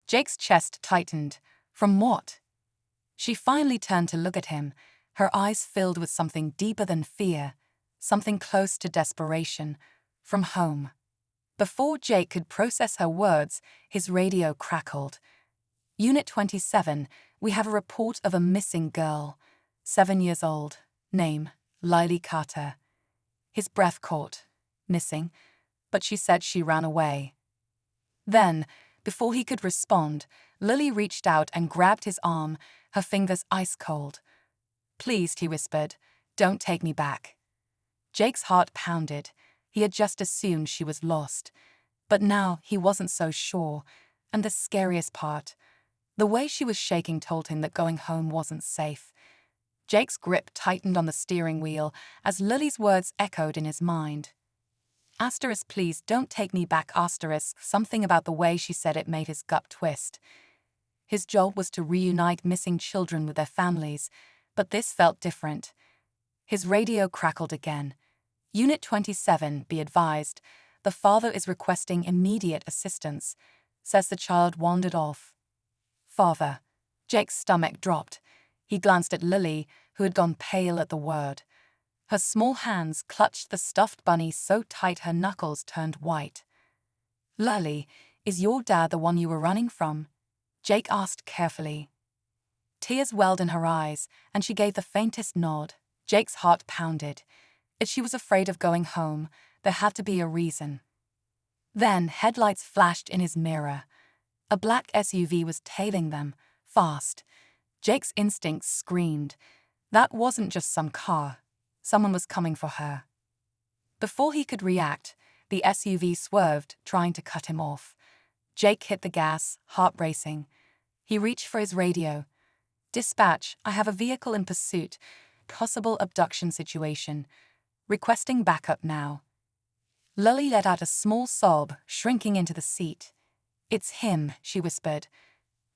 Jake's chest tightened. From what? She finally turned to look at him, her eyes filled with something deeper than fear, something close to desperation. From home. Before Jake could process her words, his radio crackled. Unit 27, we have a report of a missing girl. 7 years old. Name, Lily Carter. His breath caught. Missing. But she said she ran away. Then, before he could respond, Lily reached out and grabbed his arm, her fingers ice cold. Please, he whispered, don't take me back. Jake's heart pounded. He had just assumed she was lost. But now he wasn't so sure. And the scariest part, the way she was shaking told him that going home wasn't safe. Jake's grip tightened on the steering wheel as Lily's words echoed in his mind. Asterisk, please don't take me back, asterisk. Something about the way she said it made his gut twist. His job was to reunite missing children with their families, but this felt different. His radio crackled again. Unit 27, be advised, the father is requesting immediate assistance, says the child wandered off. Father. Jake's stomach dropped. He glanced at Lily, who had gone pale at the word. Her small hands clutched the stuffed bunny so tight her knuckles turned white. Lily, is your dad the one you were running from? Jake asked carefully. Tears welled in her eyes, and she gave the faintest nod. Jake's heart pounded. If she was afraid of going home, there had to be a reason. Then headlights flashed in his mirror. A black SUV was tailing them, fast. Jake's instincts screamed. That wasn't just some car. Someone was coming for her. Before he could react, the SUV swerved, trying to cut him off. Jake hit the gas, heart racing. He reached for his radio. Dispatch, I have a vehicle in pursuit. Possible abduction situation. Requesting backup now. Lily let out a small sob, shrinking into the seat. It's him, she whispered.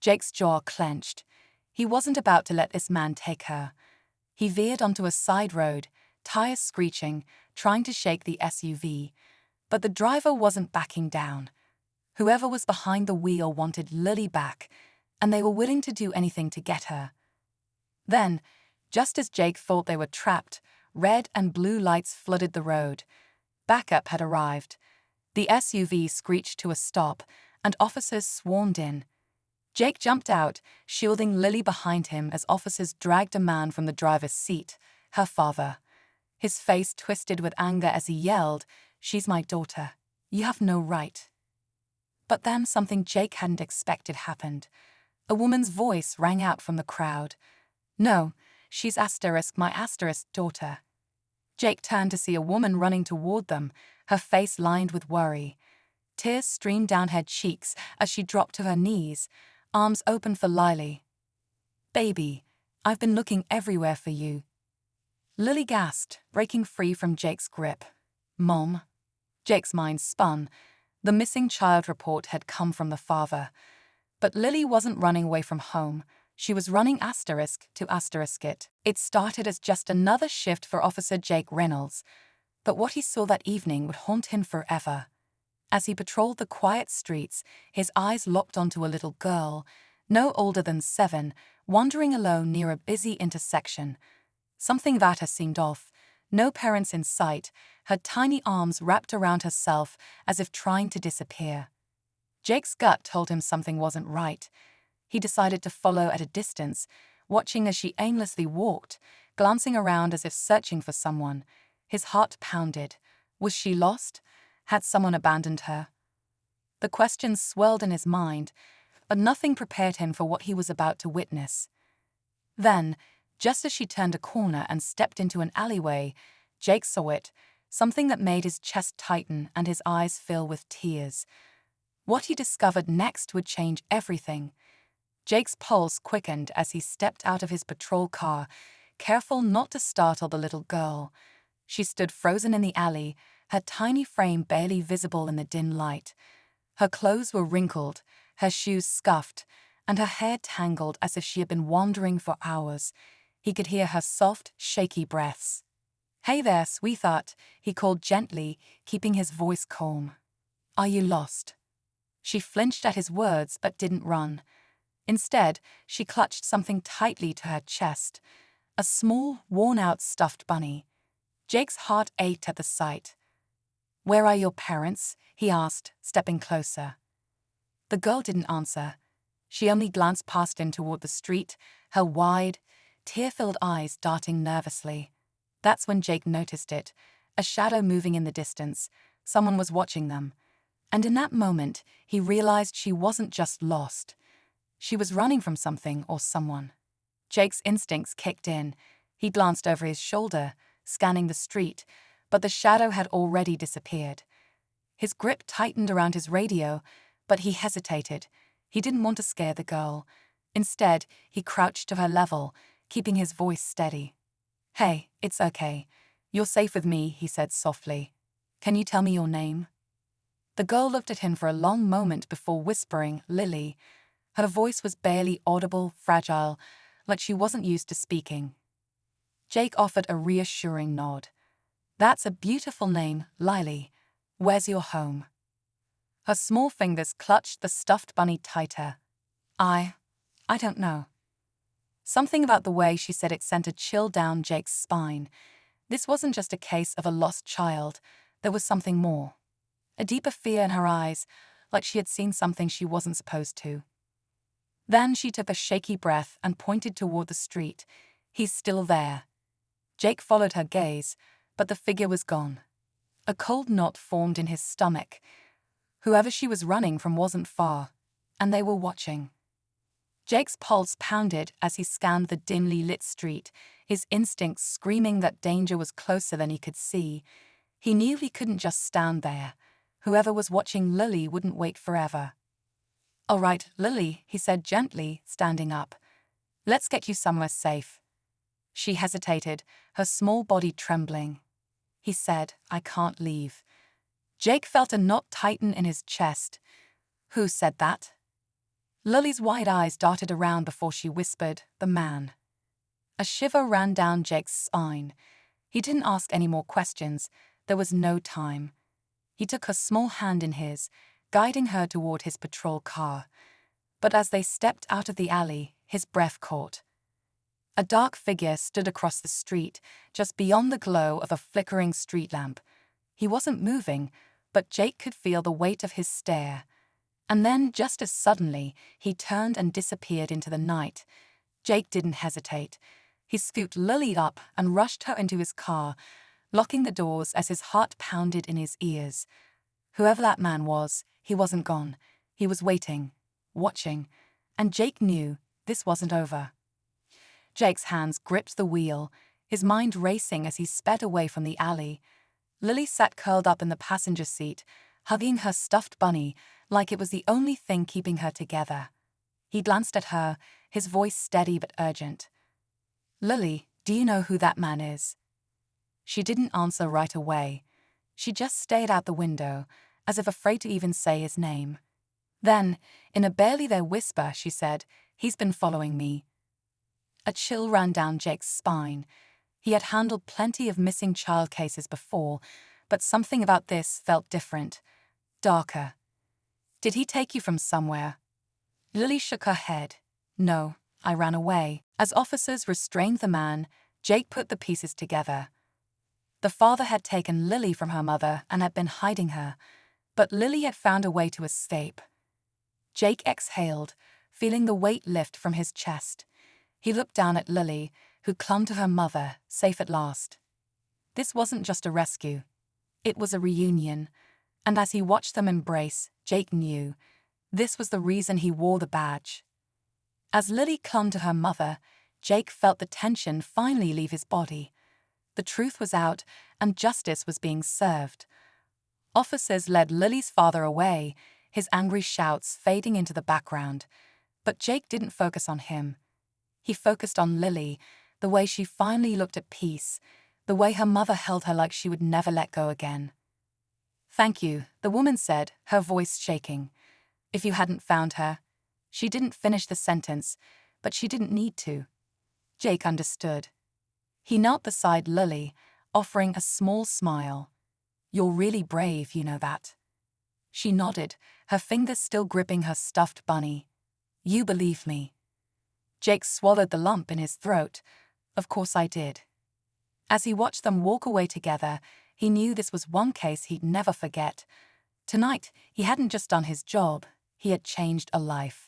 Jake's jaw clenched. He wasn't about to let this man take her. He veered onto a side road, tires screeching, trying to shake the SUV. But the driver wasn't backing down. Whoever was behind the wheel wanted Lily back, and they were willing to do anything to get her. Then, just as Jake thought they were trapped, red and blue lights flooded the road. Backup had arrived. The SUV screeched to a stop, and officers swarmed in. Jake jumped out, shielding Lily behind him as officers dragged a man from the driver's seat, her father. His face twisted with anger as he yelled, "She's my daughter. You have no right." But then something Jake hadn't expected happened. A woman's voice rang out from the crowd. "No, she's my daughter." Jake turned to see a woman running toward them, her face lined with worry. Tears streamed down her cheeks as she dropped to her knees, arms open for Lily. "Baby, I've been looking everywhere for you." Lily gasped, breaking free from Jake's grip. "Mom?" Jake's mind spun. The missing child report had come from the father. But Lily wasn't running away from home. She was running it. It started as just another shift for Officer Jake Reynolds. But what he saw that evening would haunt him forever. As he patrolled the quiet streets, his eyes locked onto a little girl, no older than 7, wandering alone near a busy intersection. Something about her seemed off. No parents in sight, her tiny arms wrapped around herself as if trying to disappear. Jake's gut told him something wasn't right. He decided to follow at a distance, watching as she aimlessly walked, glancing around as if searching for someone. His heart pounded. Was she lost? Had someone abandoned her? The questions swirled in his mind, but nothing prepared him for what he was about to witness. Then, just as she turned a corner and stepped into an alleyway, Jake saw it, something that made his chest tighten and his eyes fill with tears. What he discovered next would change everything. Jake's pulse quickened as he stepped out of his patrol car, careful not to startle the little girl. She stood frozen in the alley, her tiny frame barely visible in the dim light. Her clothes were wrinkled, her shoes scuffed, and her hair tangled as if she had been wandering for hours. He could hear her soft, shaky breaths. "Hey there, sweetheart," he called gently, keeping his voice calm. "Are you lost?" She flinched at his words but didn't run. Instead, she clutched something tightly to her chest, a small, worn-out stuffed bunny. Jake's heart ached at the sight. "Where are your parents?" he asked, stepping closer. The girl didn't answer. She only glanced past him toward the street, her wide, tear-filled eyes darting nervously. That's when Jake noticed it, a shadow moving in the distance. Someone was watching them. And in that moment, he realized she wasn't just lost. She was running from something or someone. Jake's instincts kicked in. He glanced over his shoulder, scanning the street, but the shadow had already disappeared. His grip tightened around his radio, but he hesitated. He didn't want to scare the girl. Instead, he crouched to her level, keeping his voice steady. "Hey, it's okay. You're safe with me," he said softly. "Can you tell me your name?" The girl looked at him for a long moment before whispering, "Lily." Her voice was barely audible, fragile, like she wasn't used to speaking. Jake offered a reassuring nod. "That's a beautiful name, Lily. Where's your home?" Her small fingers clutched the stuffed bunny tighter. I don't know." Something about the way she said it sent a chill down Jake's spine. This wasn't just a case of a lost child. There was something more. A deeper fear in her eyes, like she had seen something she wasn't supposed to. Then she took a shaky breath and pointed toward the street. "He's still there." Jake followed her gaze, but the figure was gone. A cold knot formed in his stomach. Whoever she was running from wasn't far, and they were watching. Jake's pulse pounded as he scanned the dimly lit street, his instincts screaming that danger was closer than he could see. He knew he couldn't just stand there. Whoever was watching Lily wouldn't wait forever. "All right, Lily," he said gently, standing up. "Let's get you somewhere safe." She hesitated, her small body trembling. He said, "I can't leave." Jake felt a knot tighten in his chest. "Who said that?" Lily's wide eyes darted around before she whispered, "The man." A shiver ran down Jake's spine. He didn't ask any more questions. There was no time. He took her small hand in his, guiding her toward his patrol car. But as they stepped out of the alley, his breath caught. A dark figure stood across the street, just beyond the glow of a flickering street lamp. He wasn't moving, but Jake could feel the weight of his stare. And then, just as suddenly, he turned and disappeared into the night. Jake didn't hesitate. He scooped Lily up and rushed her into his car, locking the doors as his heart pounded in his ears. Whoever that man was, he wasn't gone. He was waiting, watching, and Jake knew this wasn't over. Jake's hands gripped the wheel, his mind racing as he sped away from the alley. Lily sat curled up in the passenger seat, hugging her stuffed bunny like it was the only thing keeping her together. He glanced at her, his voice steady but urgent. "Lily, do you know who that man is?" She didn't answer right away. She just stared out the window, as if afraid to even say his name. Then, in a barely there whisper, she said, "He's been following me." A chill ran down Jake's spine. He had handled plenty of missing child cases before, but something about this felt different, darker. "Did he take you from somewhere?" Lily shook her head. "No, I ran away." As officers restrained the man, Jake put the pieces together. The father had taken Lily from her mother and had been hiding her, but Lily had found a way to escape. Jake exhaled, feeling the weight lift from his chest. He looked down at Lily, who clung to her mother, safe at last. This wasn't just a rescue. It was a reunion, and as he watched them embrace, Jake knew this was the reason he wore the badge. As Lily clung to her mother, Jake felt the tension finally leave his body. The truth was out, and justice was being served. Officers led Lily's father away, his angry shouts fading into the background. But Jake didn't focus on him. He focused on Lily, the way she finally looked at peace, the way her mother held her like she would never let go again. "Thank you," the woman said, her voice shaking. "If you hadn't found her..." She didn't finish the sentence, but she didn't need to. Jake understood. He knelt beside Lily, offering a small smile. "You're really brave, you know that." She nodded, her fingers still gripping her stuffed bunny. You believe me. Jake swallowed the lump in his throat. Of course I did. As he watched them walk away together, he knew this was one case he'd never forget. Tonight, he hadn't just done his job, he had changed a life.